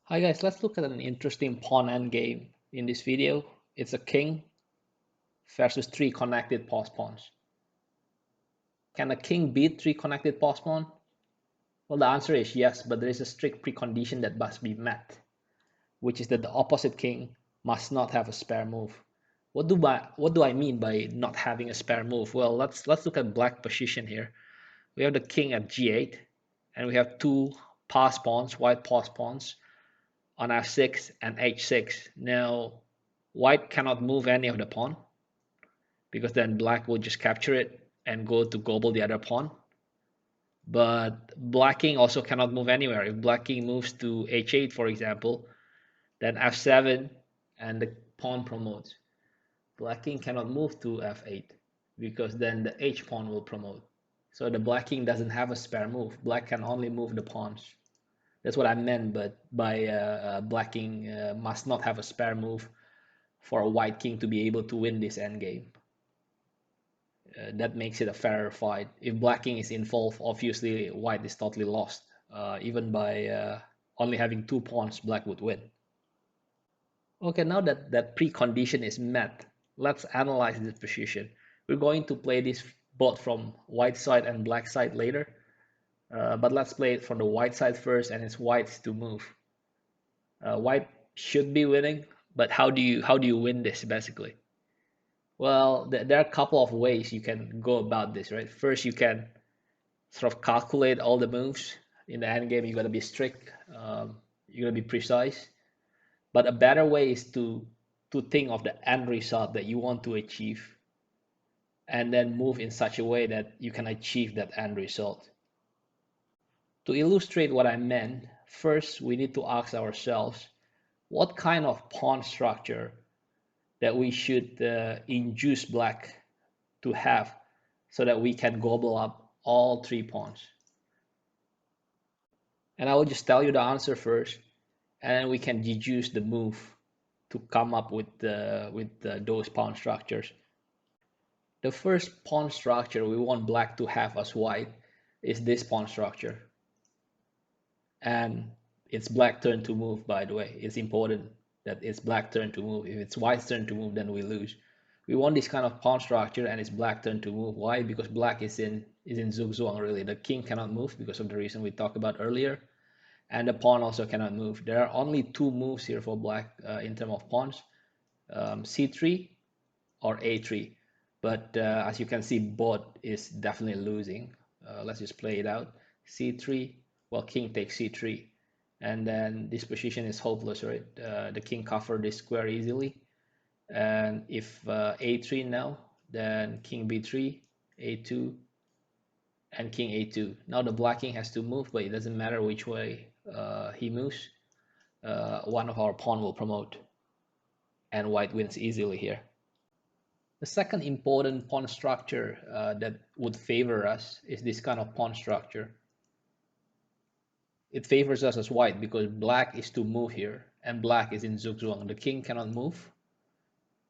Hi guys, let's look at an interesting pawn endgame in this video. It's a king versus three connected pass pawns. Can a king beat three connected pass pawn? Well, the answer is yes, but there is a strict precondition that must be met, which is that the opposite king must not have a spare move. What do I mean by not having a spare move? Well, let's look at black position here. We have the king at g8, and we have two pass pawns, white pass pawns on f6 and h6. Now, white cannot move any of the pawn because then black will just capture it and go to gobble the other pawn. But black king also cannot move anywhere. If black king moves to h8, for example, then f7 and the pawn promotes. Black king cannot move to f8 because then the h pawn will promote. So the black king doesn't have a spare move. Black can only move the pawns. That's what I meant, but by black king must not have a spare move for a white king to be able to win this endgame. That makes it a fairer fight. If black king is involved, obviously white is totally lost. Even by only having two pawns, black would win. Okay, now that that precondition is met, let's analyze this position. We're going to play this both from white side and black side later, but let's play it from the white side first, and it's white's to move. White should be winning, but how do you win this basically? Well, there are a couple of ways you can go about this, right? First, you can sort of calculate all the moves in the end game. You got to be strict. You got to be precise. But a better way is to think of the end result that you want to achieve, and then move in such a way that you can achieve that end result. To illustrate what I meant, first we need to ask ourselves what kind of pawn structure that we should induce black to have so that we can gobble up all three pawns. And I will just tell you the answer first, and then we can deduce the move to come up with those pawn structures. The first pawn structure we want black to have as white is this pawn structure. And it's black turn to move, by the way. It's important that it's black turn to move. If it's white's turn to move, then we lose. We want this kind of pawn structure and it's black turn to move. Why? Because black is in zugzwang really. The king cannot move because of the reason we talked about earlier. And the pawn also cannot move. There are only two moves here for black in terms of pawns, c3 or a3. But as you can see, both is definitely losing. Let's just play it out. c3, well, king takes c3. And then this position is hopeless, right? The king covered this square easily. And if a3 now, then king b3, a2, and king a2. Now the black king has to move, but it doesn't matter which way he moves. One of our pawn will promote, and white wins easily here. The second important pawn structure that would favor us is this kind of pawn structure. It favors us as white because black is to move here, and black is in zugzwang. The king cannot move,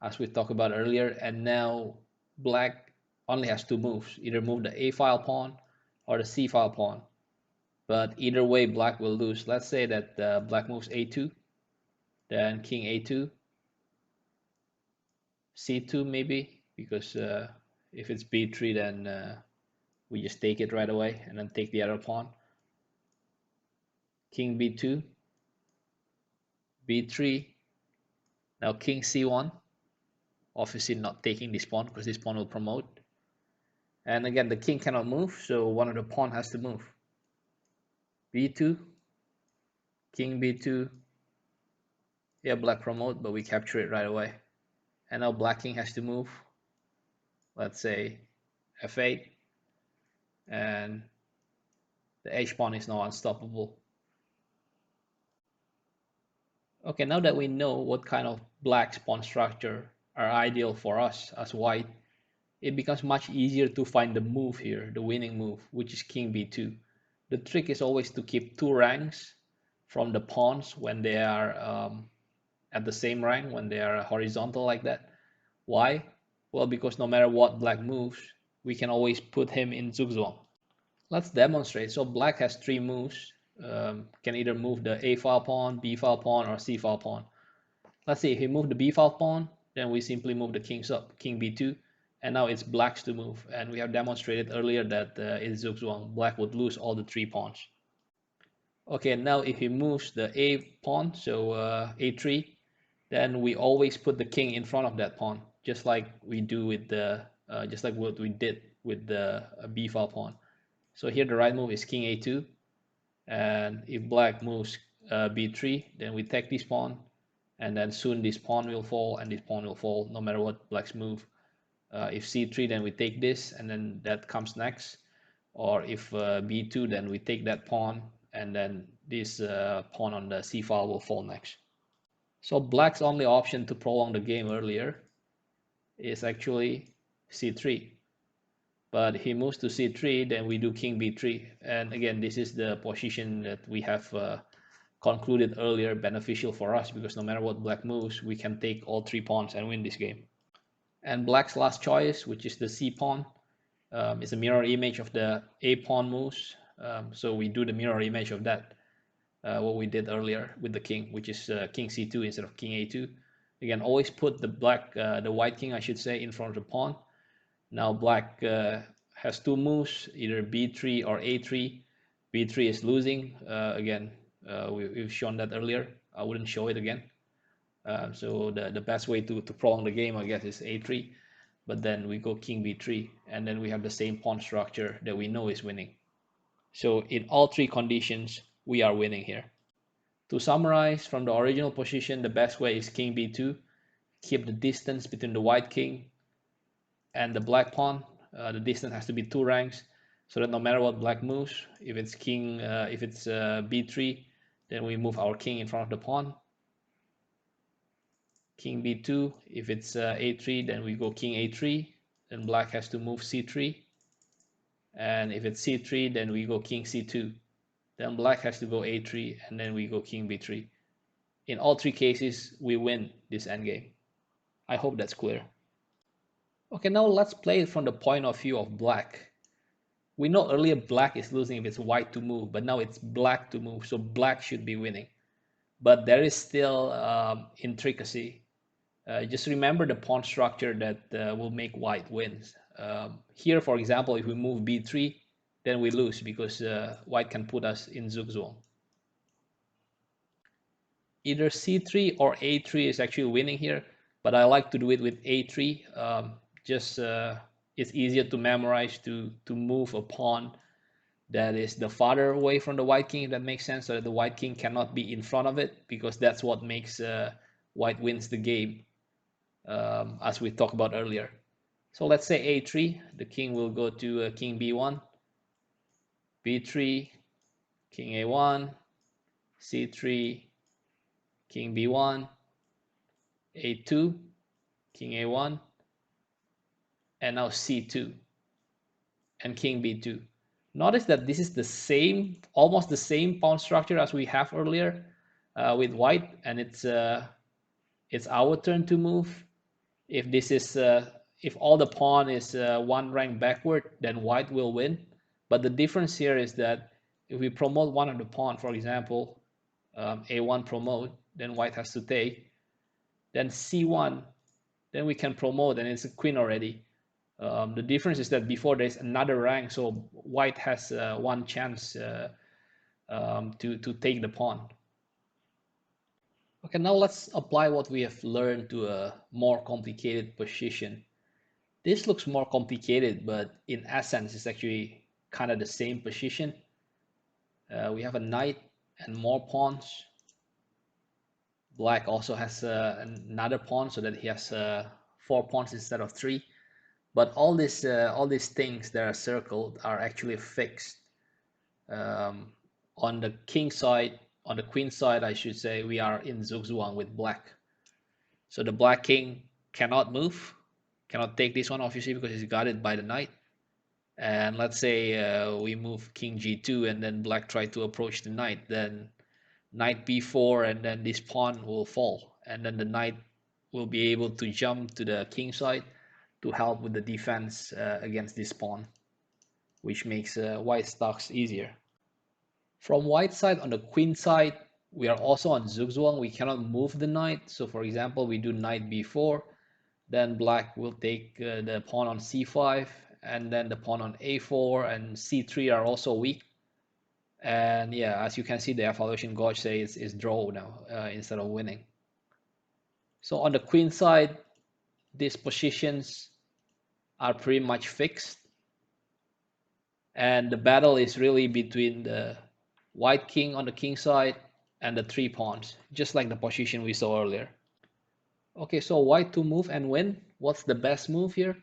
as we talked about earlier, and now black only has two moves, either move the a file pawn or the c file pawn. But either way, black will lose. Let's say that black moves a2, then king a2, c2 maybe, because if it's b3, then we just take it right away and then take the other pawn. King b2, b3, now king c1, obviously not taking this pawn because this pawn will promote. And again, the king cannot move, so one of the pawn has to move. b2, king b2, yeah, black promote, but we capture it right away. And now black king has to move, let's say f8, and the h pawn is now unstoppable. Okay, now that we know what kind of black's pawn structure are ideal for us as white, it becomes much easier to find the move here, the winning move, which is king b2. The trick is always to keep two ranks from the pawns when they are at the same rank, when they are horizontal like that. Why? Well, because no matter what black moves, we can always put him in zugzwang. Let's demonstrate. So black has three moves. can either move the A file pawn, B file pawn, or C file pawn. Let's see, if we move the B file pawn, then we simply move the kings up, king B2, and now it's black's to move. And we have demonstrated earlier that in zugzwang, black would lose all the 3 pawns. Okay, now if he moves the A pawn, so A3, then we always put the king in front of that pawn, just like we do with the, just like what we did with the B file pawn. So here the right move is king A2, and if black moves B3, then we take this pawn, and then soon this pawn will fall and this pawn will fall no matter what black's move. If C3, then we take this, and then that comes next. Or if B2, then we take that pawn, and then this pawn on the C file will fall next. So black's only option to prolong the game earlier is actually C3. But he moves to C3, then we do king B3. And again, this is the position that we have concluded earlier beneficial for us, because no matter what black moves, we can take all 3 pawns and win this game. And black's last choice, which is the C pawn, is a mirror image of the A pawn moves. So we do the mirror image of that, what we did earlier with the king, which is king C2 instead of king A2. Again, always put the white king, I should say, in front of the pawn. Now black has 2 moves, either B3 or A3. B3 is losing. Again, we've shown that earlier. I wouldn't show it again. So the best way to prolong the game, I guess, is A3. But then we go king B3, and then we have the same pawn structure that we know is winning. So in all 3 conditions, we are winning here. To summarize, from the original position, the best way is king B2. Keep the distance between the white king and the black pawn. The distance has to be 2 ranks, so that no matter what black moves, if it's B3, then we move our king in front of the pawn. King B2, if it's A3, then we go king A3, then black has to move C3. And if it's C3, then we go king C2. Then black has to go A3, and then we go king B3. In all 3 cases, we win this endgame. I hope that's clear. Okay, now let's play it from the point of view of black. We know earlier black is losing if it's white to move, but now it's black to move, so black should be winning. But there is still intricacy. Just remember the pawn structure that will make white wins. Here, for example, if we move B3, then we lose because white can put us in zugzwang. Either C3 or A3 is actually winning here, but I like to do it with A3. It's easier to memorize to move a pawn that is the farther away from the white king, if that makes sense, so that the white king cannot be in front of it, because that's what makes white wins the game, as we talked about earlier. So let's say A3, the king will go to king B1, B3, king A1, C3, king B1, A2, king A1, and now C2, and king B2. Notice that this is the same, almost the same pawn structure as we have earlier with white, and it's our turn to move. If all the pawn is 1 rank backward, then white will win. But the difference here is that if we promote one of the pawn, for example, A1 promote, then white has to take. Then C1, then we can promote, and it's a queen already. The difference is that before there's another rank, so white has 1 chance to take the pawn. Okay, now let's apply what we have learned to a more complicated position. This looks more complicated, but in essence, it's actually kind of the same position. We have a knight and more pawns. Black also has another pawn, so that he has 4 pawns instead of 3. But all these things that are circled are actually fixed. On the king side, on the queen side, I should say, we are in zugzwang with black. So the black king cannot move, cannot take this one, obviously, because he's guarded by the knight. And let's say we move king g2, and then black try to approach the knight, then knight b4, and then this pawn will fall, and then the knight will be able to jump to the king side to help with the defense against this pawn, which makes white stocks easier. From white side, on the queen side, we are also on zugzwang. We cannot move the knight. So for example, we do knight b4, then black will take the pawn on c5, and then the pawn on a4 and c3 are also weak. And yeah, as you can see, the evaluation gauge says it's draw now instead of winning. So on the queen side, these positions are pretty much fixed. And the battle is really between the white king on the king side and the three pawns, just like the position we saw earlier. Okay, so white to move and win. What's the best move here?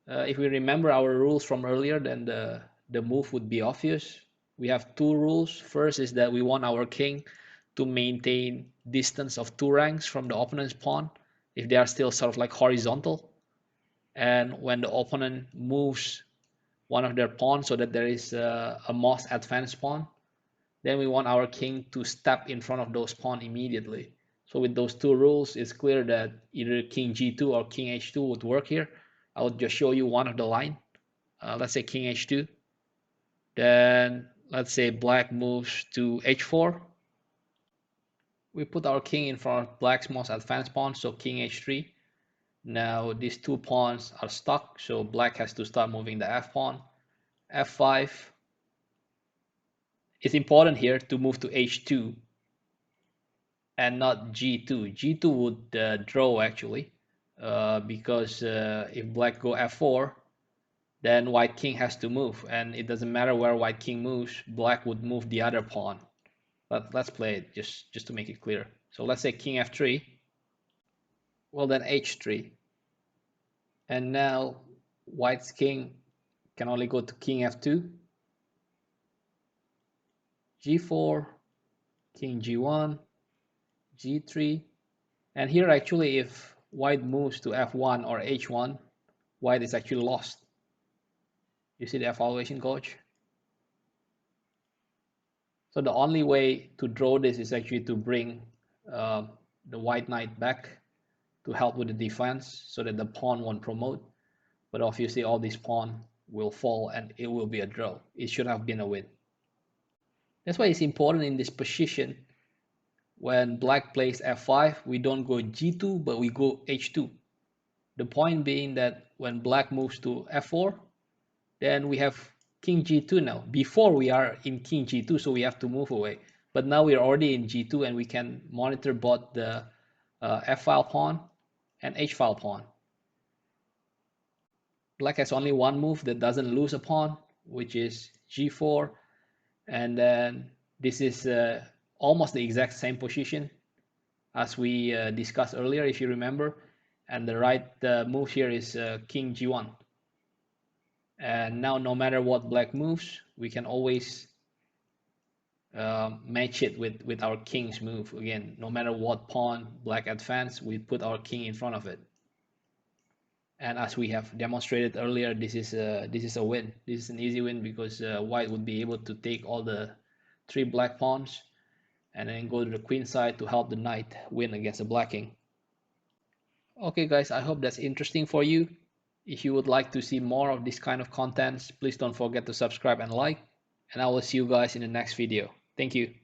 If we remember our rules from earlier, then the move would be obvious. We have two rules. First is that we want our king to maintain distance of two ranks from the opponent's pawn if they are still sort of like horizontal. And when the opponent moves one of their pawns so that there is a most advanced pawn, then we want our king to step in front of those pawns immediately. So with those two rules, it's clear that either king g2 or king h2 would work here. I will just show you one of the line. Let's say king h2. Then let's say black moves to h4. We put our king in front of black's most advanced pawn, so king h3. Now these two pawns are stuck, so black has to start moving the f pawn. f5. It's important here to move to h2 and not g2. g2 would draw actually, because if black go f4, then white king has to move, and it doesn't matter where white king moves, black would move the other pawn. Let's play it just to make it clear. So let's say king f3, well then h3, and now white's king can only go to king f2, g4, king g1, g3, and here actually if white moves to f1 or h1, white is actually lost. You see the evaluation gauge? So the only way to draw this is actually to bring the white knight back to help with the defense so that the pawn won't promote. But obviously all these pawns will fall and it will be a draw. It should have been a win. That's why it's important in this position when black plays f5, we don't go g2 but we go h2. The point being that when black moves to f4, then we have king g2 now. Before we are in king g2, so we have to move away. But now we're already in g2 and we can monitor both the f-file pawn and h-file pawn. Black has only one move that doesn't lose a pawn, which is g4. And then this is almost the exact same position as we discussed earlier, if you remember. And the right move here is king g1. And now no matter what black moves, we can always match it with our king's move. Again, no matter what pawn black advance, we put our king in front of it. And as we have demonstrated earlier, this is a win. This is an easy win because white would be able to take all the three black pawns and then go to the queen side to help the knight win against the black king. Okay guys, I hope that's interesting for you. If you would like to see more of this kind of contents, please don't forget to subscribe and like, and I will see you guys in the next video. Thank you.